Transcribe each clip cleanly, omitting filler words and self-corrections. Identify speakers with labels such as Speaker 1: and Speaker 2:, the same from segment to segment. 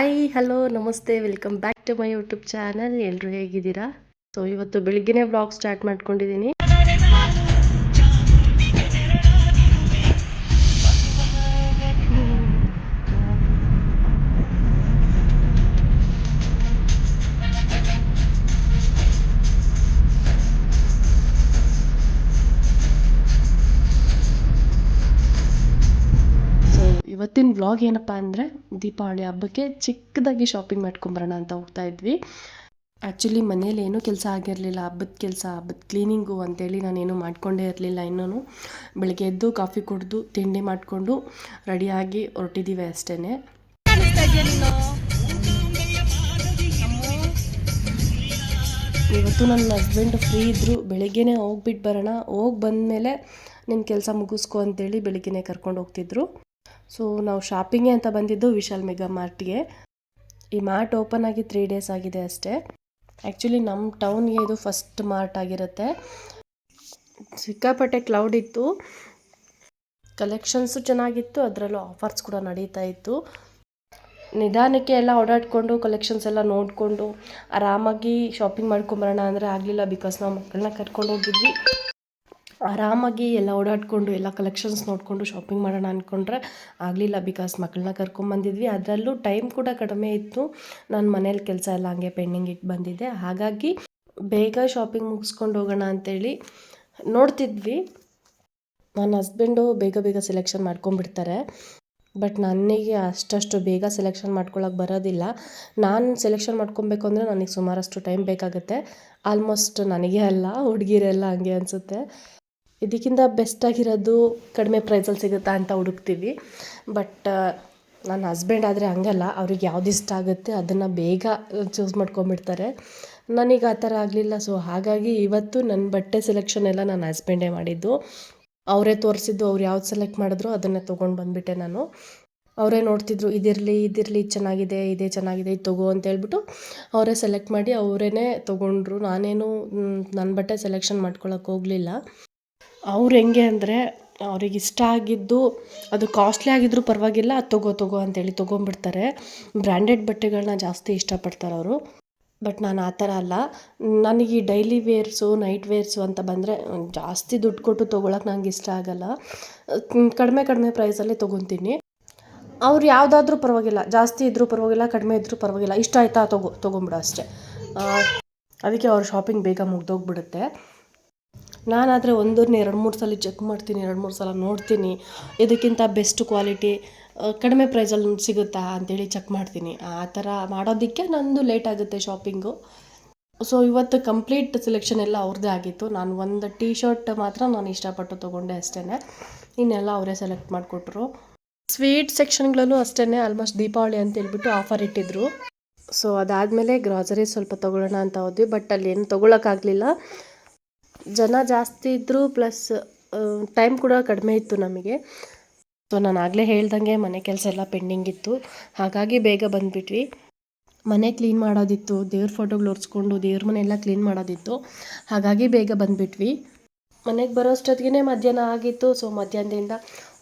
Speaker 1: Hi hello ನಮಸ್ತೆ welcome back to my YouTube channel. ಎಲ್ಲರೂ ಹೇಗಿದ್ದೀರಾ? ಸೊ ಇವತ್ತು ಬೆಳಿಗ್ಗೆನೇ ವ್ಲಾಗ್ ಸ್ಟಾರ್ಟ್ ಮಾಡ್ಕೊಂಡಿದ್ದೀನಿ. ಇವತ್ತಿನ ವ್ಲಾಗ್ ಏನಪ್ಪ ಅಂದರೆ, ದೀಪಾವಳಿ ಹಬ್ಬಕ್ಕೆ ಚಿಕ್ಕದಾಗಿ ಶಾಪಿಂಗ್ ಮಾಡ್ಕೊಂಬರೋಣ ಅಂತ ಹೋಗ್ತಾ ಇದ್ವಿ. ಆ್ಯಕ್ಚುಲಿ ಮನೇಲಿ ಏನೂ ಕೆಲಸ ಆಗಿರಲಿಲ್ಲ, ಹಬ್ಬದ ಕ್ಲೀನಿಂಗು ಅಂತೇಳಿ ನಾನೇನು ಮಾಡ್ಕೊಂಡೇ ಇರಲಿಲ್ಲ. ಇನ್ನೂ ಬೆಳಗ್ಗೆ ಎದ್ದು ಕಾಫಿ ಕುಡಿದು ತಿಂಡಿ ಮಾಡಿಕೊಂಡು ರೆಡಿಯಾಗಿ ಹೊರಟಿದ್ದೀವಿ ಅಷ್ಟೇ. ಇವತ್ತು ನನ್ನ ಹಸ್ಬೆಂಡ್ ಫ್ರೀ ಇದ್ದರು, ಬೆಳಗ್ಗೆನೇ ಹೋಗ್ಬಿಟ್ಟು ಬರೋಣ, ಹೋಗಿ ಬಂದಮೇಲೆ ನಿನ್ನ ಕೆಲಸ ಮುಗಿಸ್ಕೊ ಅಂತೇಳಿ ಬೆಳಗ್ಗೆನೇ ಕರ್ಕೊಂಡು ಹೋಗ್ತಿದ್ರು. ಸೊ ನಾವು ಶಾಪಿಂಗೇ ಅಂತ ಬಂದಿದ್ದು ವಿಶಾಲ್ ಮೆಗಾ ಮಾರ್ಟ್ಗೆ. ಈ ಮಾರ್ಟ್ ಓಪನ್ ಆಗಿ 3 ಡೇಸ್ ಆಗಿದೆ ಅಷ್ಟೇ. ಆ್ಯಕ್ಚುಲಿ ನಮ್ಮ ಟೌನ್ಗೆ ಇದು ಫಸ್ಟ್ ಮಾರ್ಟ್ ಆಗಿರುತ್ತೆ. ಸಿಕ್ಕಾಪಟ್ಟೆ ಕ್ಲೌಡ್ ಇತ್ತು, ಕಲೆಕ್ಷನ್ಸು ಚೆನ್ನಾಗಿತ್ತು, ಅದರಲ್ಲೂ ಆಫರ್ಸ್ ಕೂಡ ನಡೀತಾ ಇತ್ತು. ನಿಧಾನಕ್ಕೆ ಎಲ್ಲ ಓಡಾಡಿಕೊಂಡು ಕಲೆಕ್ಷನ್ಸ್ ಎಲ್ಲ ನೋಡಿಕೊಂಡು ಆರಾಮಾಗಿ ಶಾಪಿಂಗ್ ಮಾಡ್ಕೊಂಬರೋಣ ಅಂದರೆ ಆಗಲಿಲ್ಲ, ಬಿಕಾಸ್ ನಾವು ಮಕ್ಕಳನ್ನ ಕರ್ಕೊಂಡು ಹೋಗಿದ್ವಿ. ಆರಾಮಾಗಿ ಎಲ್ಲ ಓಡಾಡಿಕೊಂಡು ಎಲ್ಲ ಕಲೆಕ್ಷನ್ಸ್ ನೋಡಿಕೊಂಡು ಶಾಪಿಂಗ್ ಮಾಡೋಣ ಅಂದ್ಕೊಂಡ್ರೆ ಆಗಲಿಲ್ಲ, ಬಿಕಾಸ್ ಮಕ್ಕಳನ್ನ ಕರ್ಕೊಂಬಂದಿದ್ವಿ. ಅದರಲ್ಲೂ ಟೈಮ್ ಕೂಡ ಕಡಿಮೆ ಇತ್ತು. ನಾನು ಮನೇಲಿ ಕೆಲಸ ಎಲ್ಲ ಹಂಗೆ ಪೆಂಡಿಂಗ್ ಇಟ್ಟು ಬಂದಿದ್ದೆ. ಹಾಗಾಗಿ ಬೇಗ ಶಾಪಿಂಗ್ ಮುಗಿಸ್ಕೊಂಡು ಹೋಗೋಣ ಅಂತೇಳಿ ನೋಡ್ತಿದ್ವಿ. ನನ್ನ ಹಸ್ಬೆಂಡು ಬೇಗ ಸೆಲೆಕ್ಷನ್ ಮಾಡ್ಕೊಂಬಿಡ್ತಾರೆ, ಬಟ್ ನನಗೆ ಅಷ್ಟು ಬೇಗ ಸೆಲೆಕ್ಷನ್ ಮಾಡ್ಕೊಳ್ಳೋಕೆ ಬರೋದಿಲ್ಲ. ನಾನು ಸೆಲೆಕ್ಷನ್ ಮಾಡ್ಕೊಬೇಕು ಅಂದರೆ ನನಗೆ ಸುಮಾರಷ್ಟು ಟೈಮ್ ಬೇಕಾಗುತ್ತೆ. ಆಲ್ಮೋಸ್ಟ್ ನನಗೆ ಅಲ್ಲ, ಹುಡುಗಿರೆಲ್ಲ ಹಂಗೆ ಅನಿಸುತ್ತೆ. ಇದಕ್ಕಿಂತ ಬೆಸ್ಟಾಗಿರೋದು ಕಡಿಮೆ ಪ್ರೈಸಲ್ಲಿ ಸಿಗುತ್ತಾ ಅಂತ ಹುಡುಕ್ತೀವಿ. ಬಟ್ ನನ್ನ ಹಸ್ಬೆಂಡ್ ಆದರೆ ಹಂಗಲ್ಲ, ಅವ್ರಿಗೆ ಯಾವ್ದು ಇಷ್ಟ ಆಗುತ್ತೆ ಅದನ್ನು ಬೇಗ ಚೂಸ್ ಮಾಡ್ಕೊಂಬಿಡ್ತಾರೆ. ನನಗೆ ಆ ಥರ ಆಗಲಿಲ್ಲ. ಸೊ ಹಾಗಾಗಿ ಇವತ್ತು ನನ್ನ ಬಟ್ಟೆ ಸೆಲೆಕ್ಷನ್ ಎಲ್ಲ ನನ್ನ ಹಸ್ಬೆಂಡೇ ಮಾಡಿದ್ದು. ಅವರೇ ತೋರಿಸಿದ್ದು, ಅವ್ರು ಯಾವ್ದು ಸೆಲೆಕ್ಟ್ ಮಾಡಿದ್ರು ಅದನ್ನೇ ತೊಗೊಂಡು ಬಂದುಬಿಟ್ಟೆ ನಾನು. ಅವರೇ ನೋಡ್ತಿದ್ರು, ಇದಿರಲಿ ಚೆನ್ನಾಗಿದೆ, ಇದೇ ಚೆನ್ನಾಗಿದೆ, ಇದು ತೊಗೋ ಅಂತ ಹೇಳ್ಬಿಟ್ಟು ಅವರೇ ಸೆಲೆಕ್ಟ್ ಮಾಡಿ ಅವರೇ ತೊಗೊಂಡ್ರು. ನಾನೇನು ನನ್ನ ಬಟ್ಟೆ ಸೆಲೆಕ್ಷನ್ ಮಾಡ್ಕೊಳಕ್ಕೆ ಹೋಗಲಿಲ್ಲ. ಅವ್ರು ಹೆಂಗೆ ಅಂದರೆ, ಅವ್ರಿಗೆ ಇಷ್ಟ ಆಗಿದ್ದು ಅದು ಕಾಸ್ಟ್ಲಿ ಆಗಿದ್ದರೂ ಪರವಾಗಿಲ್ಲ, ಅದು ತೊಗೋ ಅಂತೇಳಿ ತೊಗೊಂಬಿಡ್ತಾರೆ. ಬ್ರ್ಯಾಂಡೆಡ್ ಬಟ್ಟೆಗಳನ್ನ ಜಾಸ್ತಿ ಇಷ್ಟಪಡ್ತಾರೆ ಅವರು. ಬಟ್ ನಾನು ಆ ಥರ ಅಲ್ಲ. ನನಗೆ ಈ ಡೈಲಿ ವೇರ್ಸು, ನೈಟ್ ವೇರ್ಸು ಅಂತ ಬಂದರೆ ಜಾಸ್ತಿ ದುಡ್ಡು ಕೊಟ್ಟು ತೊಗೊಳಕ್ಕೆ ನನಗೆ ಇಷ್ಟ ಆಗಲ್ಲ. ಕಡಿಮೆ ಪ್ರೈಸಲ್ಲಿ ತೊಗೊತೀನಿ. ಅವ್ರು ಯಾವುದಾದ್ರೂ ಪರವಾಗಿಲ್ಲ, ಜಾಸ್ತಿ ಇದ್ದರೂ ಪರವಾಗಿಲ್ಲ, ಕಡಿಮೆ ಇದ್ದರೂ ಪರವಾಗಿಲ್ಲ, ಇಷ್ಟ ಆಯಿತಾ ತೊಗೊಂಬಿಡು ಅಷ್ಟೇ. ಅದಕ್ಕೆ ಅವ್ರ ಶಾಪಿಂಗ್ ಬೇಗ ಮುಗ್ದೋಗ್ಬಿಡುತ್ತೆ. ನಾನಾದರೆ ಒಂದೂರನ್ನ 2-3 ಸಲ ಚೆಕ್ ಮಾಡ್ತೀನಿ, 2-3 ಸಲ ನೋಡ್ತೀನಿ, ಇದಕ್ಕಿಂತ ಬೆಸ್ಟ್ ಕ್ವಾಲಿಟಿ ಕಡಿಮೆ ಪ್ರೈಸಲ್ಲಿ ಸಿಗುತ್ತಾ ಅಂತೇಳಿ ಚೆಕ್ ಮಾಡ್ತೀನಿ. ಆ ಥರ ಮಾಡೋದಕ್ಕೆ ನಂದು ಲೇಟ್ ಆಗುತ್ತೆ ಶಾಪಿಂಗು. ಸೊ ಇವತ್ತು ಕಂಪ್ಲೀಟ್ ಸೆಲೆಕ್ಷನ್ ಎಲ್ಲ ಅವ್ರದ್ದೇ ಆಗಿತ್ತು. ನಾನು ಒಂದು ಟೀ ಶರ್ಟ್ ಮಾತ್ರ ನಾನು ಇಷ್ಟಪಟ್ಟು ತೊಗೊಂಡೆ ಅಷ್ಟೇ, ಇನ್ನೆಲ್ಲ ಅವರೇ ಸೆಲೆಕ್ಟ್ ಮಾಡಿಕೊಟ್ರು. ಸ್ವೀಟ್ ಸೆಕ್ಷನ್ಗಳಲ್ಲೂ ಅಷ್ಟೇ, ಆಲ್ಮೋಸ್ಟ್ ದೀಪಾವಳಿ ಅಂತ ಹೇಳ್ಬಿಟ್ಟು ಆಫರ್ ಇಟ್ಟಿದ್ರು. ಸೊ ಅದಾದಮೇಲೆ ಗ್ರಾಸರಿ ಸ್ವಲ್ಪ ತೊಗೊಳ್ಳೋಣ ಅಂತ ಹೋದ್ವಿ, ಬಟ್ ಅಲ್ಲಿ ಏನು ತೊಗೊಳಕ್ಕಾಗಲಿಲ್ಲ. ಜನ ಜಾಸ್ತಿ ಇದ್ದರು, ಪ್ಲಸ್ ಟೈಮ್ ಕೂಡ ಕಡಿಮೆ ಇತ್ತು ನಮಗೆ. ಸೊ ನಾನು ಆಗಲೇ ಹೇಳ್ದಂಗೆ ಮನೆ ಕೆಲಸ ಎಲ್ಲ ಪೆಂಡಿಂಗ್ ಇತ್ತು, ಹಾಗಾಗಿ ಬೇಗ ಬಂದುಬಿಟ್ವಿ. ಮನೆ ಕ್ಲೀನ್ ಮಾಡೋದಿತ್ತು, ದೇವ್ರ ಫೋಟೋಗಳು ಒರೆಸ್ಕೊಂಡು ದೇವ್ರ ಮನೆಯೆಲ್ಲ ಕ್ಲೀನ್ ಮಾಡೋದಿತ್ತು, ಹಾಗಾಗಿ ಬೇಗ ಬಂದುಬಿಟ್ವಿ. ಮನೆಗೆ ಬರೋಷ್ಟೊತ್ತಿಗೆ ಮಧ್ಯಾಹ್ನ ಆಗಿತ್ತು. ಸೊ ಮಧ್ಯಾಹ್ನದಿಂದ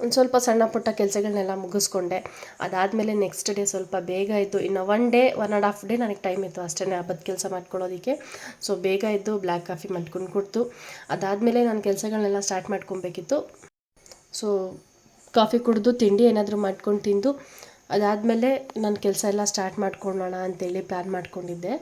Speaker 1: ಒಂದು ಸ್ವಲ್ಪ ಸಣ್ಣ ಪುಟ್ಟ ಕೆಲಸಗಳನ್ನೆಲ್ಲ ಮುಗಿಸ್ಕೊಂಡೆ. ಅದಾದಮೇಲೆ ನೆಕ್ಸ್ಟ್ ಡೇ ಸ್ವಲ್ಪ ಬೇಗ ಇತ್ತು. ಇನ್ನು 1.5 ಡೇ ನನಗೆ ಟೈಮ್ ಇತ್ತು ಅಷ್ಟೇ ಹಬ್ಬದ ಕೆಲಸ ಮಾಡ್ಕೊಳ್ಳೋದಕ್ಕೆ. ಸೊ ಬೇಗ ಇದ್ದು ಬ್ಲ್ಯಾಕ್ ಕಾಫಿ ಮಾಡ್ಕೊಂಡು ಕೊಡ್ತು. ಅದಾದಮೇಲೆ ನಾನು ಕೆಲಸಗಳನ್ನೆಲ್ಲ ಸ್ಟಾರ್ಟ್ ಮಾಡ್ಕೊಬೇಕಿತ್ತು. ಸೊ ಕಾಫಿ ಕುಡಿದು ತಿಂಡಿ ಏನಾದರೂ ಮಾಡ್ಕೊಂಡು ತಿಂದು ಅದಾದಮೇಲೆ ನನ್ನ ಕೆಲಸ ಎಲ್ಲ ಸ್ಟಾರ್ಟ್ ಮಾಡ್ಕೊಳ್ಳೋಣ ಅಂತೇಳಿ ಪ್ಲ್ಯಾನ್ ಮಾಡ್ಕೊಂಡಿದ್ದೆ.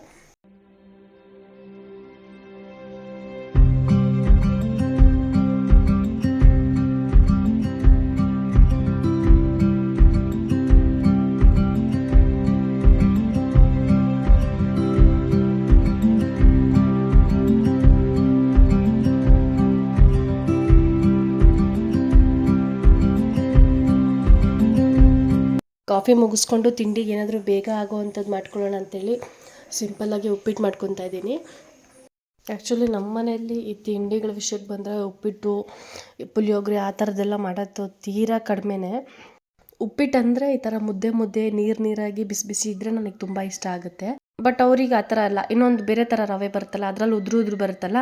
Speaker 1: ಕಾಫಿ ಮುಗಿಸ್ಕೊಂಡು ತಿಂಡಿಗೆ ಏನಾದರೂ ಬೇಗ ಆಗೋವಂಥದ್ದು ಮಾಡ್ಕೊಳ್ಳೋಣ ಅಂತೇಳಿ ಸಿಂಪಲ್ಲಾಗಿ ಉಪ್ಪಿಟ್ಟು ಮಾಡ್ಕೊತಾ ಇದ್ದೀನಿ. ಆ್ಯಕ್ಚುಲಿ ನಮ್ಮ ಮನೆಯಲ್ಲಿ ಈ ತಿಂಡಿಗಳ ವಿಷಯಕ್ಕೆ ಬಂದರೆ ಉಪ್ಪಿಟ್ಟು, ಪುಳಿಯೋಗರೆ ಆ ಥರದ್ದೆಲ್ಲ ಮಾಡೋದು ತೀರಾ ಕಡಿಮೆನೇ. ಉಪ್ಪಿಟ್ಟು ಅಂದರೆ ಈ ಥರ ಮುದ್ದೆ ನೀರಾಗಿ ಬಿಸಿ ಇದ್ದರೆ ನನಗೆ ತುಂಬ ಇಷ್ಟ ಆಗುತ್ತೆ. ಬಟ್ ಅವ್ರಿಗೆ ಆ ಥರ ಅಲ್ಲ, ಇನ್ನೊಂದು ಬೇರೆ ಥರ ರವೆ ಬರುತ್ತಲ್ಲ, ಅದರಲ್ಲಿ ಉದುರು ಬರುತ್ತಲ್ಲ,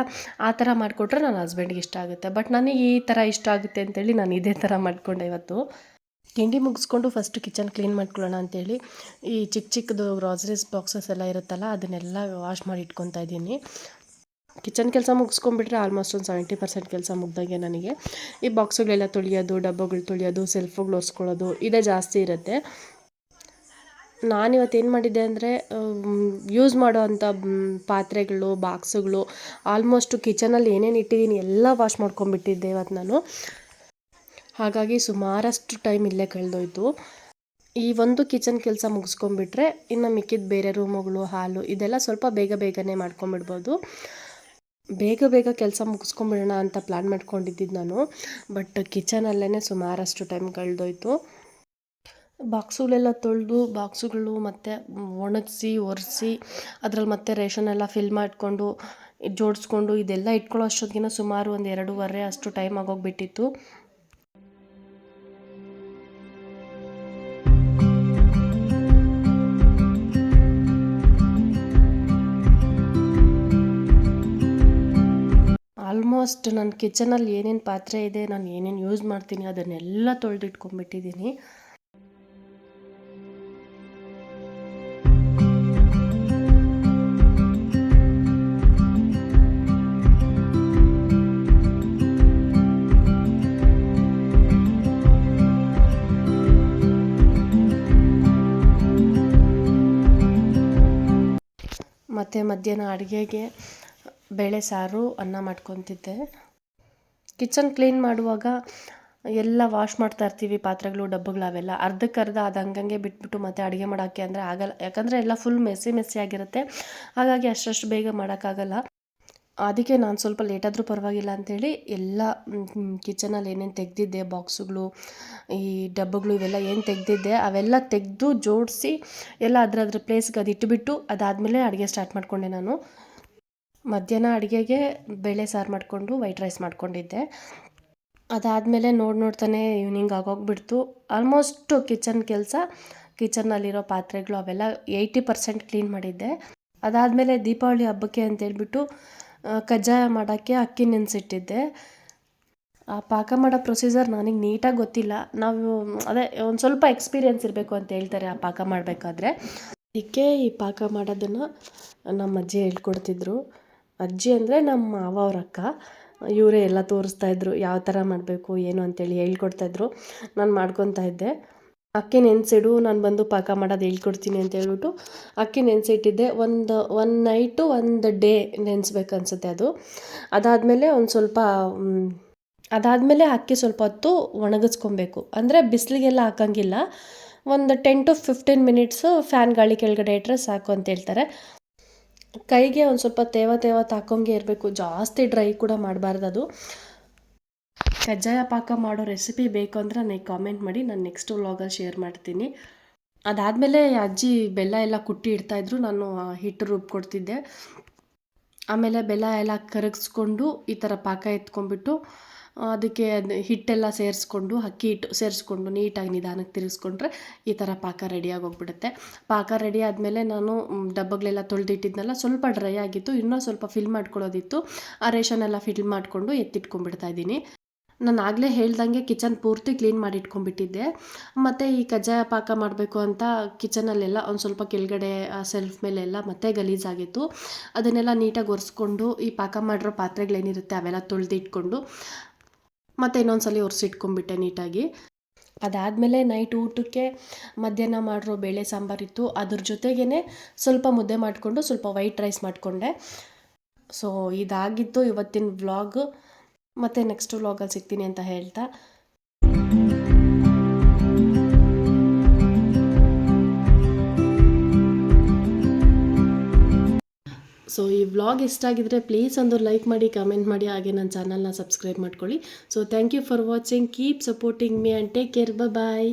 Speaker 1: ಆ ಥರ ಮಾಡಿಕೊಟ್ರೆ ನನ್ನ ಹಸ್ಬೆಂಡ್ಗೆ ಇಷ್ಟ ಆಗುತ್ತೆ. ಬಟ್ ನನಗೆ ಈ ಥರ ಇಷ್ಟ ಆಗುತ್ತೆ ಅಂತೇಳಿ ನಾನು ಇದೇ ಥರ ಮಾಡಿಕೊಂಡೆ ಇವತ್ತು. ತಿಂಡಿ ಮುಗಿಸ್ಕೊಂಡು ಫಸ್ಟು ಕಿಚನ್ ಕ್ಲೀನ್ ಮಾಡ್ಕೊಳ್ಳೋಣ ಅಂತೇಳಿ ಈ ಚಿಕ್ಕ ಚಿಕ್ಕದು ಗ್ರಾಸರೀಸ್ ಬಾಕ್ಸಸ್ ಎಲ್ಲ ಇರುತ್ತಲ್ಲ ಅದನ್ನೆಲ್ಲ ವಾಶ್ ಮಾಡಿ ಇಟ್ಕೊತಾ ಇದ್ದೀನಿ. ಕಿಚನ್ ಕೆಲಸ ಮುಗಿಸ್ಕೊಂಡ್ಬಿಟ್ರೆ ಆಲ್ಮೋಸ್ಟ್ ಒಂದು 70% ಕೆಲಸ ಮುಗ್ದಾಗೆ ನನಗೆ. ಈ ಬಾಕ್ಸುಗಳೆಲ್ಲ ತೊಳೆಯೋದು, ಡಬ್ಬಗಳು ತೊಳೆಯೋದು, ಸೆಲ್ಫುಗಳು ಒರೆಸ್ಕೊಳ್ಳೋದು ಇದೇ ಜಾಸ್ತಿ ಇರುತ್ತೆ. ನಾನಿವತ್ತು ಏನು ಮಾಡಿದ್ದೆ ಅಂದರೆ ಯೂಸ್ ಮಾಡೋ ಅಂಥ ಪಾತ್ರೆಗಳು, ಬಾಕ್ಸುಗಳು ಆಲ್ಮೋಸ್ಟು ಕಿಚನಲ್ಲಿ ಏನೇನು ಇಟ್ಟಿದ್ದೀನಿ ಎಲ್ಲ ವಾಶ್ ಮಾಡ್ಕೊಂಡ್ಬಿಟ್ಟಿದ್ದೆ ಇವತ್ತು ನಾನು. ಹಾಗಾಗಿ ಸುಮಾರಷ್ಟು ಟೈಮ್ ಇಲ್ಲೇ ಕಳೆದೋಯ್ತು. ಈ ಒಂದು ಕಿಚನ್ ಕೆಲಸ ಮುಗಿಸ್ಕೊಂಡ್ಬಿಟ್ರೆ ಇನ್ನು ಮಿಕ್ಕಿದ ಬೇರೆ ರೂಮುಗಳು, ಹಾಲು ಇದೆಲ್ಲ ಸ್ವಲ್ಪ ಬೇಗನೆ ಮಾಡ್ಕೊಂಬಿಡ್ಬೋದು. ಬೇಗ ಕೆಲಸ ಮುಗಿಸ್ಕೊಂಬಿಡೋಣ ಅಂತ ಪ್ಲ್ಯಾನ್ ಮಾಡ್ಕೊಂಡಿದ್ದಿದ್ದು ನಾನು. ಬಟ್ ಕಿಚನಲ್ಲೇ ಸುಮಾರಷ್ಟು ಟೈಮ್ ಕಳೆದೋಯ್ತು. ಬಾಕ್ಸುಗಳೆಲ್ಲ ತೊಳೆದು ಬಾಕ್ಸುಗಳು ಮತ್ತು ಒಣಗಿಸಿ ಒರೆಸಿ ಅದ್ರಲ್ಲಿ ಮತ್ತೆ ರೇಷನ್ ಎಲ್ಲ ಫಿಲ್ ಮಾಡಿಕೊಂಡು ಜೋಡಿಸ್ಕೊಂಡು ಇದೆಲ್ಲ ಇಟ್ಕೊಳ್ಳೋ ಅಷ್ಟೊತ್ತಿಗೆ ಸುಮಾರು ಒಂದು 2:30 ಅಷ್ಟು ಟೈಮ್ ಆಗೋಗ್ಬಿಟ್ಟಿತ್ತು. ಆಲ್ಮೋಸ್ಟ್ ನನ್ನ ಕಿಚನಲ್ಲಿ ಏನೇನು ಪಾತ್ರೆ ಇದೆ, ನಾನು ಏನೇನು ಯೂಸ್ ಮಾಡ್ತೀನಿ ಅದನ್ನೆಲ್ಲ ತೊಳೆದಿಟ್ಕೊಂಡ್ಬಿಟ್ಟಿದ್ದೀನಿ. ಮತ್ತು ಮಧ್ಯಾಹ್ನ ಅಡುಗೆಗೆ ಬೇಳೆ ಸಾರು, ಅನ್ನ ಮಾಡ್ಕೊತಿದ್ದೆ. ಕಿಚನ್ ಕ್ಲೀನ್ ಮಾಡುವಾಗ ಎಲ್ಲ ವಾಶ್ ಮಾಡ್ತಾ ಇರ್ತೀವಿ, ಪಾತ್ರೆಗಳು, ಡಬ್ಬಗಳು ಅವೆಲ್ಲ ಅರ್ಧಕ್ಕರ್ಧ ಅದು ಹಂಗಂಗೆ ಬಿಟ್ಬಿಟ್ಟು ಮತ್ತೆ ಅಡುಗೆ ಮಾಡೋಕ್ಕೆ ಅಂದರೆ ಆಗಲ್ಲ. ಯಾಕಂದರೆ ಎಲ್ಲ ಫುಲ್ ಮೆಸ್ಸಿ ಆಗಿರುತ್ತೆ. ಹಾಗಾಗಿ ಅಷ್ಟು ಬೇಗ ಮಾಡೋಕ್ಕಾಗಲ್ಲ. ಅದಕ್ಕೆ ನಾನು ಸ್ವಲ್ಪ ಲೇಟಾದರೂ ಪರವಾಗಿಲ್ಲ ಅಂಥೇಳಿ ಎಲ್ಲ ಕಿಚನಲ್ಲಿ ಏನೇನು ತೆಗೆದಿದ್ದೆ, ಬಾಕ್ಸುಗಳು, ಈ ಡಬ್ಬಗಳು ಇವೆಲ್ಲ ಏನು ತೆಗೆದಿದ್ದೆ ಅವೆಲ್ಲ ತೆಗೆದು ಜೋಡಿಸಿ ಎಲ್ಲ ಅದ್ರ ಪ್ಲೇಸ್ಗೆ ಅದು ಇಟ್ಟುಬಿಟ್ಟು ಅದಾದಮೇಲೆ ಅಡುಗೆ ಸ್ಟಾರ್ಟ್ ಮಾಡಿಕೊಂಡೆ ನಾನು. ಮಧ್ಯಾಹ್ನ ಅಡುಗೆಗೆ ಬೇಳೆ ಸಾರು ಮಾಡಿಕೊಂಡು ವೈಟ್ ರೈಸ್ ಮಾಡ್ಕೊಂಡಿದ್ದೆ. ಅದಾದಮೇಲೆ ನೋಡ್ತಾನೆ ಈವ್ನಿಂಗ್ ಆಗೋಗ್ಬಿಡ್ತು. ಆಲ್ಮೋಸ್ಟು ಕಿಚನ್ ಕೆಲಸ, ಕಿಚನ್ನಲ್ಲಿರೋ ಪಾತ್ರೆಗಳು ಅವೆಲ್ಲ 80% ಕ್ಲೀನ್ ಮಾಡಿದ್ದೆ. ಅದಾದಮೇಲೆ ದೀಪಾವಳಿ ಹಬ್ಬಕ್ಕೆ ಅಂತೇಳ್ಬಿಟ್ಟು ಕಜ್ಜಾಯ ಮಾಡೋಕ್ಕೆ ಅಕ್ಕಿ ನೆನೆಸಿಟ್ಟಿದ್ದೆ. ಆ ಪಾಕ ಮಾಡೋ ಪ್ರೊಸೀಜರ್ ನನಗೆ ನೀಟಾಗಿ ಗೊತ್ತಿಲ್ಲ. ನಾವು ಅದೇ ಒಂದು ಸ್ವಲ್ಪ ಎಕ್ಸ್ಪೀರಿಯೆನ್ಸ್ ಇರಬೇಕು ಅಂತ ಹೇಳ್ತಾರೆ ಆ ಪಾಕ ಮಾಡಬೇಕಾದ್ರೆ. ಅದಕ್ಕೆ ಈ ಪಾಕ ಮಾಡೋದನ್ನು ನಮ್ಮ ಅಜ್ಜಿ ಹೇಳ್ಕೊಡ್ತಿದ್ರು. ಅಜ್ಜಿ ಅಂದರೆ ನಮ್ಮ ಮಾವ ಅವ್ರ ಅಕ್ಕ. ಇವರೇ ಎಲ್ಲ ತೋರಿಸ್ತಾಯಿದ್ರು, ಯಾವ ಥರ ಮಾಡಬೇಕು ಏನು ಅಂತೇಳಿ ಹೇಳ್ಕೊಡ್ತಾಯಿದ್ರು. ನಾನು ಮಾಡ್ಕೊತಾ ಇದ್ದೆ. ಅಕ್ಕಿ ನೆನೆಸಿಡು, ನಾನು ಬಂದು ಪಾಕ ಮಾಡೋದು ಹೇಳ್ಕೊಡ್ತೀನಿ ಅಂತ ಹೇಳ್ಬಿಟ್ಟು ಅಕ್ಕಿ ನೆನೆಸಿಟ್ಟಿದ್ದೆ. ಒಂದು ನೈಟು 1 ಡೇ ನೆನೆಸ್ಬೇಕನ್ಸುತ್ತೆ ಅದು. ಅದಾದಮೇಲೆ ಅದಾದಮೇಲೆ ಅಕ್ಕಿ ಸ್ವಲ್ಪ ಹೊತ್ತು ಒಣಗಿಸ್ಕೊಬೇಕು. ಅಂದರೆ ಬಿಸಿಲಿಗೆಲ್ಲ ಹಾಕಂಗಿಲ್ಲ. ಒಂದು 10 to 15 ಮಿನಿಟ್ಸು ಫ್ಯಾನ್ ಗಾಳಿ ಕೆಳಗಡೆ ಇಟ್ಟರೆ ಸಾಕು ಅಂತ ಹೇಳ್ತಾರೆ. ಕೈಗೆ ಒಂದು ಸ್ವಲ್ಪ ತೇವ ತಾಕೊಂಗೆ ಇರಬೇಕು, ಜಾಸ್ತಿ ಡ್ರೈ ಕೂಡ ಮಾಡಬಾರ್ದು ಅದು. ಕಜ್ಜಾಯ ಪಾಕ ಮಾಡೋ ರೆಸಿಪಿ ಬೇಕು ಅಂದರೆ ನನಗೆ ಕಾಮೆಂಟ್ ಮಾಡಿ, ನಾನು ನೆಕ್ಸ್ಟ್ ವ್ಲಾಗಲ್ಲಿ ಶೇರ್ ಮಾಡ್ತೀನಿ. ಅದಾದಮೇಲೆ ಅಜ್ಜಿ ಬೆಲ್ಲ ಎಲ್ಲ ಕುಟ್ಟಿ ಇಡ್ತಾಯಿದ್ರು, ನಾನು ಹಿಟ್ಟು ರುಬ್ಕೊಡ್ತಿದ್ದೆ. ಆಮೇಲೆ ಬೆಲ್ಲ ಎಲ್ಲ ಕರಗಿಸ್ಕೊಂಡು ಈ ಥರ ಪಾಕ ಎತ್ಕೊಂಡ್ಬಿಟ್ಟು ಅದಕ್ಕೆ ಹಿಟ್ಟೆಲ್ಲ ಸೇರಿಸ್ಕೊಂಡು, ಅಕ್ಕಿ ಹಿಟ್ಟು ಸೇರಿಸ್ಕೊಂಡು ನೀಟಾಗಿ ನಿಧಾನಕ್ಕೆ ತಿರುಗಿಸ್ಕೊಂಡ್ರೆ ಈ ಥರ ಪಾಕ ರೆಡಿಯಾಗಿ ಹೋಗ್ಬಿಡುತ್ತೆ. ಪಾಕ ರೆಡಿ ಆದಮೇಲೆ ನಾನು ಡಬ್ಬಗಳೆಲ್ಲ ತೊಳೆದಿಟ್ಟಿದ್ನಲ್ಲ, ಸ್ವಲ್ಪ ಡ್ರೈ ಆಗಿತ್ತು, ಇನ್ನೂ ಸ್ವಲ್ಪ ಫಿಲ್ ಮಾಡ್ಕೊಳ್ಳೋದಿತ್ತು. ಆ ರೇಷನೆಲ್ಲ ಫಿಲ್ ಮಾಡಿಕೊಂಡು ಎತ್ತಿಟ್ಕೊಂಡ್ಬಿಡ್ತಾ ಇದ್ದೀನಿ. ನಾನು ಆಗಲೇ ಹೇಳ್ದಂಗೆ ಕಿಚನ್ ಪೂರ್ತಿ ಕ್ಲೀನ್ ಮಾಡಿ ಇಟ್ಕೊಂಡ್ಬಿಟ್ಟಿದ್ದೆ. ಮತ್ತು ಈ ಕಜ್ಜಾಯ ಪಾಕ ಮಾಡಬೇಕು ಅಂತ ಕಿಚನಲ್ಲೆಲ್ಲ ಒಂದು ಸ್ವಲ್ಪ ಕೆಳಗಡೆ ಸೆಲ್ಫ್ ಮೇಲೆಲ್ಲ ಮತ್ತೆ ಗಲೀಜಾಗಿತ್ತು. ಅದನ್ನೆಲ್ಲ ನೀಟಾಗಿ ಒರೆಸ್ಕೊಂಡು ಈ ಪಾಕ ಮಾಡಿರೋ ಪಾತ್ರೆಗಳೇನಿರುತ್ತೆ ಅವೆಲ್ಲ ತೊಳೆದಿಟ್ಕೊಂಡು ಮತ್ತು ಇನ್ನೊಂದ್ಸಲ ಒರೆಸಿಟ್ಕೊಂಡ್ಬಿಟ್ಟೆ ನೀಟಾಗಿ. ಅದಾದಮೇಲೆ ನೈಟ್ ಊಟಕ್ಕೆ ಮಧ್ಯಾಹ್ನ ಮಾಡಿರೋ ಬೇಳೆ ಸಾಂಬಾರಿತ್ತು, ಅದ್ರ ಜೊತೆಗೇ ಸ್ವಲ್ಪ ಮುದ್ದೆ ಮಾಡಿಕೊಂಡು ಸ್ವಲ್ಪ ವೈಟ್ ರೈಸ್ ಮಾಡಿಕೊಂಡೆ. ಸೊ ಇದಾಗಿತ್ತು ಇವತ್ತಿನ ವ್ಲಾಗ್. ಮತ್ತು ನೆಕ್ಸ್ಟ್ ವ್ಲಾಗಲ್ಲಿ ಸಿಗ್ತೀನಿ ಅಂತ ಹೇಳ್ತಾ, ಸೊ ಈ ವ್ಲಾಗ್ ಇಷ್ಟ ಆಗಿದ್ರೆ ಪ್ಲೀಸ್ ಒಂದು ಲೈಕ್ ಮಾಡಿ, ಕಮೆಂಟ್ ಮಾಡಿ, ಹಾಗೆ ನನ್ನ ಚಾನಲ್ನ ಸಬ್ಸ್ಕ್ರೈಬ್ ಮಾಡ್ಕೊಳ್ಳಿ. So thank you for watching, keep supporting me and take care, bye.